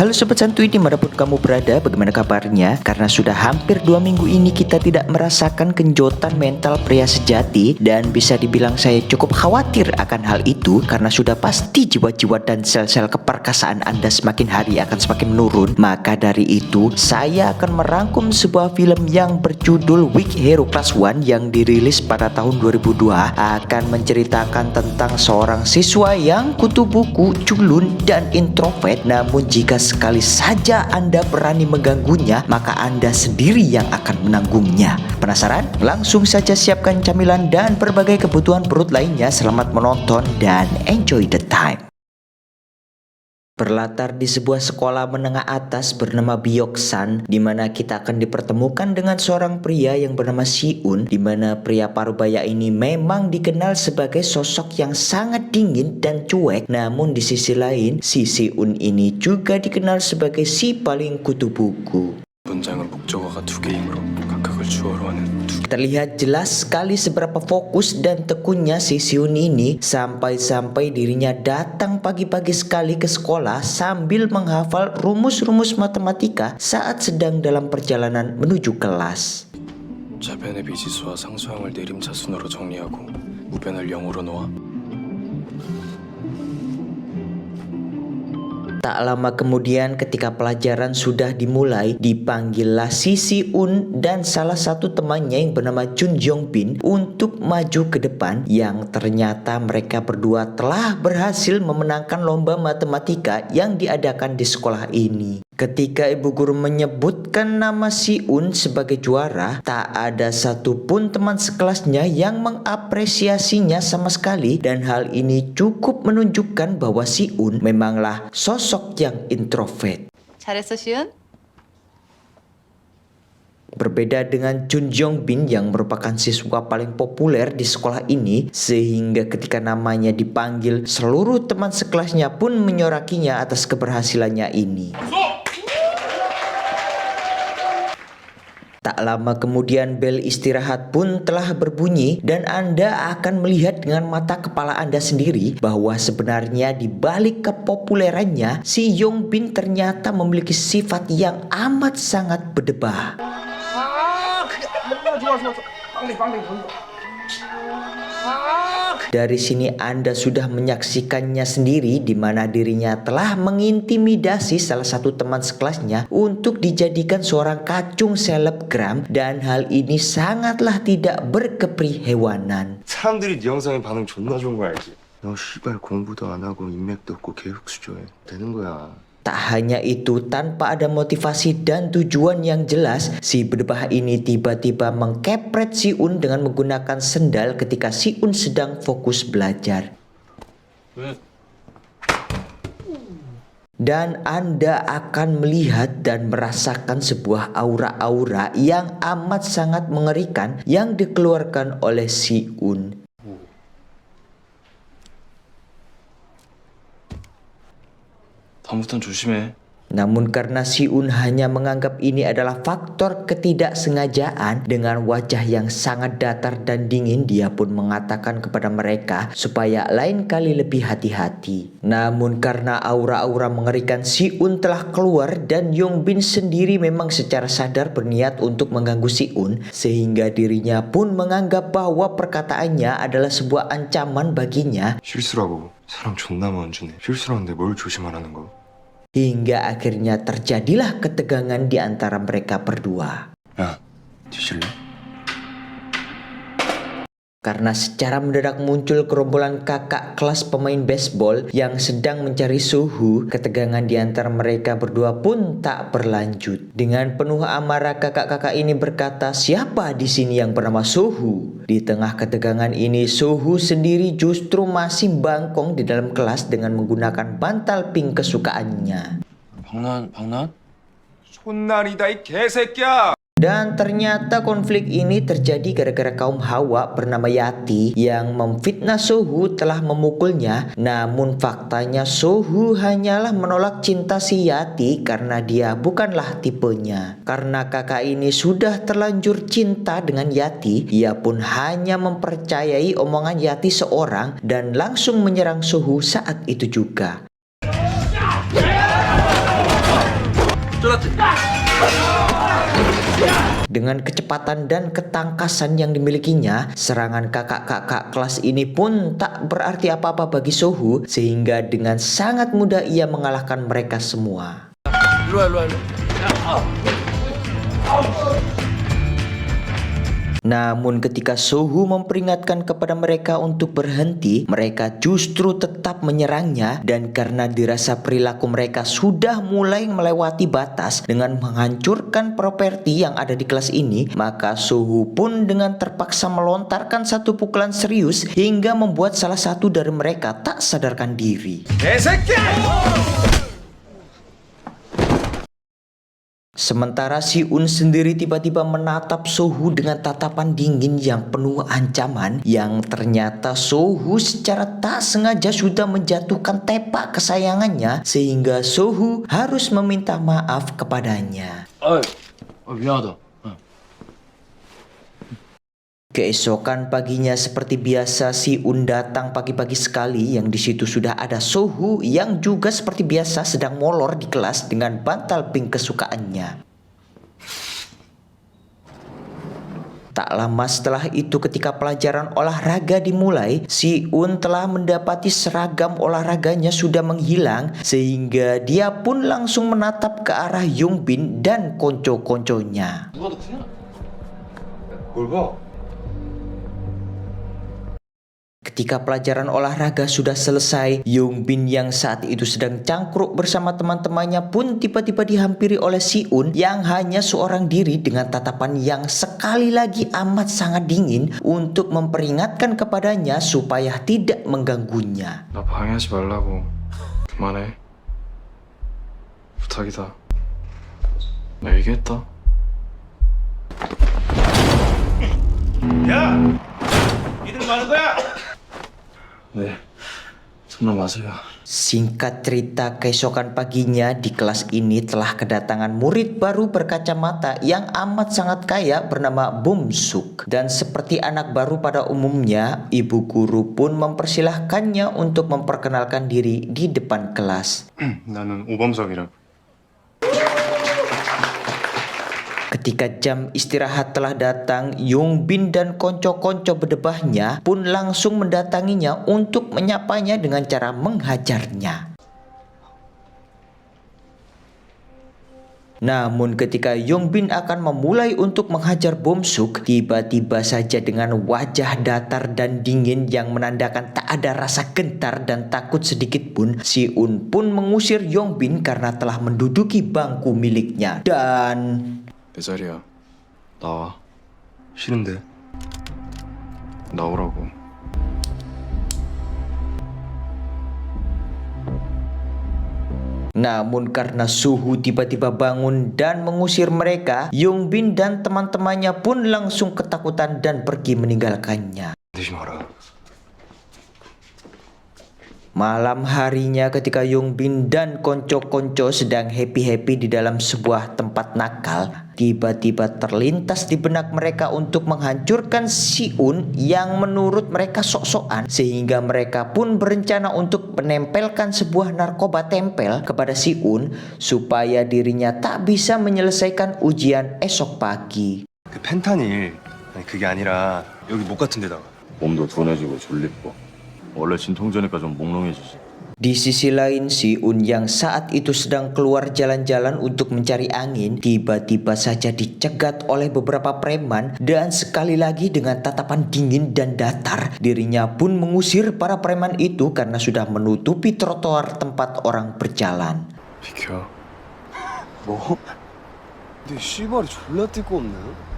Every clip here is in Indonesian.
Halo Sobat Santuy dimanapun kamu berada, bagaimana kabarnya? Karena sudah hampir 2 minggu ini kita tidak merasakan genjotan mental pria sejati. Dan bisa dibilang saya cukup khawatir akan hal itu, karena sudah pasti jiwa-jiwa dan sel-sel keperkasaan Anda semakin hari akan semakin menurun. Maka dari itu, saya akan merangkum sebuah film yang berjudul Weak Hero Class 1 yang dirilis pada tahun 2002. Akan menceritakan tentang seorang siswa yang kutu buku, culun, dan introvert. Namun jika sekali saja Anda berani mengganggunya, maka Anda sendiri yang akan menanggungnya. Penasaran? Langsung saja siapkan camilan dan berbagai kebutuhan perut lainnya. Selamat menonton dan enjoy the time. Berlatar di sebuah sekolah menengah atas bernama Byoksan, di mana kita akan dipertemukan dengan seorang pria yang bernama Si-un, di mana pria parubaya ini memang dikenal sebagai sosok yang sangat dingin dan cuek. Namun di sisi lain, si Si-un ini juga dikenal sebagai si paling kutu buku. 문장은 목적어가 2개이므로 각각을 주어로 하는 Terlihat jelas sekali seberapa fokus dan tekunnya si Si-un ini, sampai-sampai dirinya datang pagi-pagi sekali ke sekolah sambil menghafal rumus-rumus matematika saat sedang dalam perjalanan menuju kelas. 좌변의 미지수와 상수항을 내림차 순으로 정리하고 우변을 0으로 놓아. Tak lama kemudian ketika pelajaran sudah dimulai, dipanggillah si Si-un dan salah satu temannya yang bernama Jun Jong-bin untuk maju ke depan, yang ternyata mereka berdua telah berhasil memenangkan lomba matematika yang diadakan di sekolah ini. Ketika ibu guru menyebutkan nama Si-un sebagai juara, tak ada satupun teman sekelasnya yang mengapresiasinya sama sekali, dan hal ini cukup menunjukkan bahwa Si-un memanglah sosok yang introvert. 잘했어, 시은? Berbeda dengan Jun Jong-bin yang merupakan siswa paling populer di sekolah ini, sehingga ketika namanya dipanggil, seluruh teman sekelasnya pun menyorakinya atas keberhasilannya ini. Tak lama kemudian bel istirahat pun telah berbunyi, dan Anda akan melihat dengan mata kepala Anda sendiri bahwa sebenarnya di balik kepopulerannya, si Yong-bin ternyata memiliki sifat yang amat sangat berdebah. Dari sini Anda sudah menyaksikannya sendiri, di mana dirinya telah mengintimidasi salah satu teman sekelasnya untuk dijadikan seorang kacung selebgram, dan hal ini sangatlah tidak berkeprihewanan. 사람들이 네 영상에 반응 존나 좋은 거 알지? 너 씨발 공부도 안 하고 인맥도 없고 계속 수조해. 되는 거야. Tak hanya itu, tanpa ada motivasi dan tujuan yang jelas, si berdebah ini tiba-tiba mengkepret Si-un dengan menggunakan sendal ketika Si-un sedang fokus belajar. Dan Anda akan melihat dan merasakan sebuah aura-aura yang amat sangat mengerikan yang dikeluarkan oleh Si-un. 다음부턴 조심해. Namun karena Si-un hanya menganggap ini adalah faktor ketidaksengajaan, dengan wajah yang sangat datar dan dingin, dia pun mengatakan kepada mereka supaya lain kali lebih hati-hati. Namun karena aura-aura mengerikan Si-un telah keluar, dan Yong-bin sendiri memang secara sadar berniat untuk mengganggu Si-un, sehingga dirinya pun menganggap bahwa perkataannya adalah sebuah ancaman baginya. 실수라고. 사람 존나 많은 주네. 실수라는데 뭘 조심하라는 거? Hingga akhirnya terjadilah ketegangan di antara mereka berdua. 야, 뒤질래? Karena secara mendadak muncul gerombolan kakak kelas pemain baseball yang sedang mencari Suhu, ketegangan di antara mereka berdua pun tak berlanjut. Dengan penuh amarah kakak-kakak ini berkata, siapa di sini yang bernama Suhu? Di tengah ketegangan ini, Suhu sendiri justru masih bangkong di dalam kelas dengan menggunakan bantal pink kesukaannya. 박난? 손날이다 이 개새끼야! Dan ternyata konflik ini terjadi gara-gara kaum Hawa bernama Yati yang memfitnah Suhu telah memukulnya. Namun faktanya Suhu hanyalah menolak cinta si Yati karena dia bukanlah tipenya. Karena kakak ini sudah terlanjur cinta dengan Yati, ia pun hanya mempercayai omongan Yati seorang dan langsung menyerang Suhu saat itu juga. Dengan kecepatan dan ketangkasan yang dimilikinya, serangan kakak-kakak kelas ini pun tak berarti apa-apa bagi Sohu, sehingga dengan sangat mudah ia mengalahkan mereka semua. Namun ketika Sohu memperingatkan kepada mereka untuk berhenti, mereka justru tetap menyerangnya, dan karena dirasa perilaku mereka sudah mulai melewati batas dengan menghancurkan properti yang ada di kelas ini, maka Sohu pun dengan terpaksa melontarkan satu pukulan serius hingga membuat salah satu dari mereka tak sadarkan diri. Sementara Si-un sendiri tiba-tiba menatap Sohu dengan tatapan dingin yang penuh ancaman, yang ternyata Sohu secara tak sengaja sudah menjatuhkan tepak kesayangannya, sehingga Sohu harus meminta maaf kepadanya. 미안하다. Keesokan paginya seperti biasa, Si-un datang pagi-pagi sekali, yang di situ sudah ada Sohu yang juga seperti biasa sedang molor di kelas dengan bantal pink kesukaannya. Tak lama setelah itu ketika pelajaran olahraga dimulai, Si-un telah mendapati seragam olahraganya sudah menghilang, sehingga dia pun langsung menatap ke arah Yongbin dan konco-konconya. 뭘 봐? Ketika pelajaran olahraga sudah selesai, Yongbin yang saat itu sedang cangkruk bersama teman-temannya pun tiba-tiba dihampiri oleh Si-un yang hanya seorang diri dengan tatapan yang sekali lagi amat sangat dingin untuk memperingatkan kepadanya supaya tidak mengganggunya. 나 방해하지 말라고. 그만해. 부탁이다. 나 얘기했다. 야! 니들 많은 거야? 네. 정말 맞아요. Singkat cerita, keesokan paginya di kelas ini telah kedatangan murid baru berkacamata yang amat sangat kaya bernama Bum-suk. Dan seperti anak baru pada umumnya, ibu guru pun mempersilahkannya untuk memperkenalkan diri di depan kelas. 나는 오범석이라고. Ketika jam istirahat telah datang, Yongbin dan konco-konco berdebahnya pun langsung mendatanginya untuk menyapanya dengan cara menghajarnya. Namun ketika Yongbin akan memulai untuk menghajar Bum-suk, tiba-tiba saja dengan wajah datar dan dingin yang menandakan tak ada rasa gentar dan takut sedikit pun, Si-un pun mengusir Yongbin karena telah menduduki bangku miliknya. Dan 내 자리야. 나와. 싫은데. 나오라고. namun karena Sohu tiba-tiba bangun dan mengusir mereka, Yongbin dan teman-temannya pun langsung ketakutan dan pergi meninggalkannya. 내지 마라. Malam harinya ketika Yongbin dan konco-konco sedang happy-happy di dalam sebuah tempat nakal, tiba-tiba terlintas di benak mereka untuk menghancurkan Si-un yang menurut mereka sok-sokan, sehingga mereka pun berencana untuk menempelkan sebuah narkoba tempel kepada Si-un supaya dirinya tak bisa menyelesaikan ujian esok pagi. 그 펜타닐. 아니 그게 아니라 여기 목 같은 데다가. 몸도 둔해지고 졸립고 원래 진통제니까 좀 몽롱해지지. Di sisi lain, Si-un yang saat itu sedang keluar jalan-jalan untuk mencari angin, tiba-tiba saja dicegat oleh beberapa preman, dan sekali lagi dengan tatapan dingin dan datar, dirinya pun mengusir para preman itu karena sudah menutupi trotoar tempat orang berjalan. 비켜. 뭐? 근데 씨발이 졸라 뜰거없네.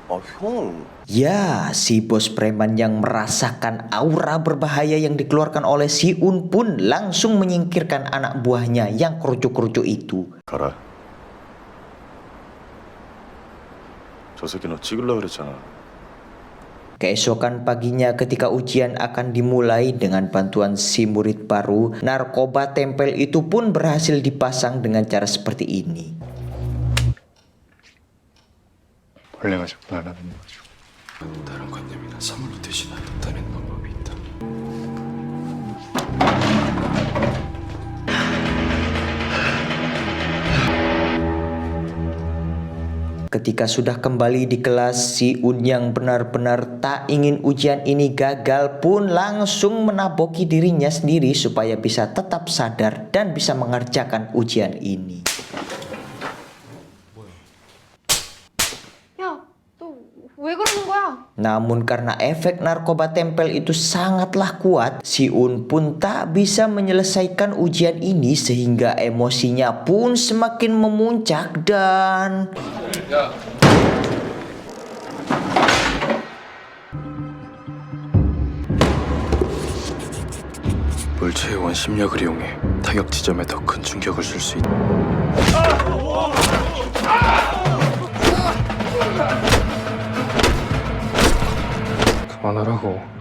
아 형. Ya, si bos preman yang merasakan aura berbahaya yang dikeluarkan oleh Si-un pun langsung menyingkirkan anak buahnya yang kerucuk-kerucuk itu. 가라. 저 새끼 너 찍으려고 그랬잖아. Keesokan paginya ketika ujian akan dimulai, dengan bantuan si murid baru, narkoba tempel itu pun berhasil dipasang dengan cara seperti ini. 벌레가 자꾸 날아다니는 거죠. 다른 관념이나 사물로 대신하여 따내는 방법이 있다. Ketika sudah kembali di kelas, si Un yang benar-benar tak ingin ujian ini gagal pun langsung menaboki dirinya sendiri supaya bisa tetap sadar dan bisa mengerjakan ujian ini. 야, 너 왜 그러는 거야? Namun karena efek narkoba tempel itu sangatlah kuat, si Un pun tak bisa menyelesaikan ujian ini sehingga emosinya pun semakin memuncak dan... 물체의원 심력을 이용해 타격 지점에 더 큰 충격을 줄 수 있다. 그만하라고.